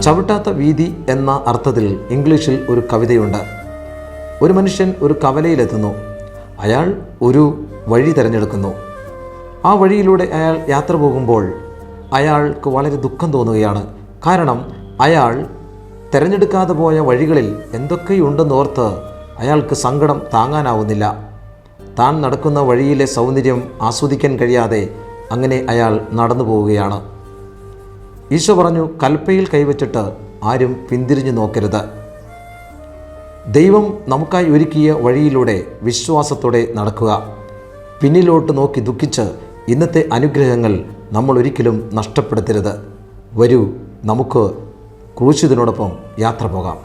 ചവിട്ടാത്ത വീതി എന്ന അർത്ഥത്തിൽ ഇംഗ്ലീഷിൽ ഒരു കവിതയുണ്ട്. ഒരു മനുഷ്യൻ ഒരു കവലയിലെത്തുന്നു. അയാൾ ഒരു വഴി തിരഞ്ഞെടുക്കുന്നു. ആ വഴിയിലൂടെ അയാൾ യാത്ര പോകുമ്പോൾ അയാൾക്ക് വളരെ ദുഃഖം തോന്നുകയാണ്. കാരണം അയാൾ തിരഞ്ഞെടുക്കാതെ പോയ വഴികളിൽ എന്തൊക്കെയുണ്ടെന്നോർത്ത് അയാൾക്ക് സങ്കടം താങ്ങാനാവുന്നില്ല. താൻ നടക്കുന്ന വഴിയിലെ സൗന്ദര്യം ആസ്വദിക്കാൻ കഴിയാതെ അങ്ങനെ അയാൾ നടന്നു പോവുകയാണ്. ഈശോ പറഞ്ഞു, കൽപ്പയിൽ കൈവച്ചിട്ട് ആരും പിന്തിരിഞ്ഞു നോക്കരുത്. ദൈവം നമുക്കായി ഒരുക്കിയ വഴിയിലൂടെ വിശ്വാസത്തോടെ നടക്കുക. പിന്നിലോട്ട് നോക്കി ദുഃഖിച്ച് ഇന്നത്തെ അനുഗ്രഹങ്ങൾ നമ്മൾ ഒരിക്കലും നഷ്ടപ്പെടുത്തരുത്. വരൂ, നമുക്ക് ക്രൂശിതനോടൊപ്പം യാത്ര പോകാം.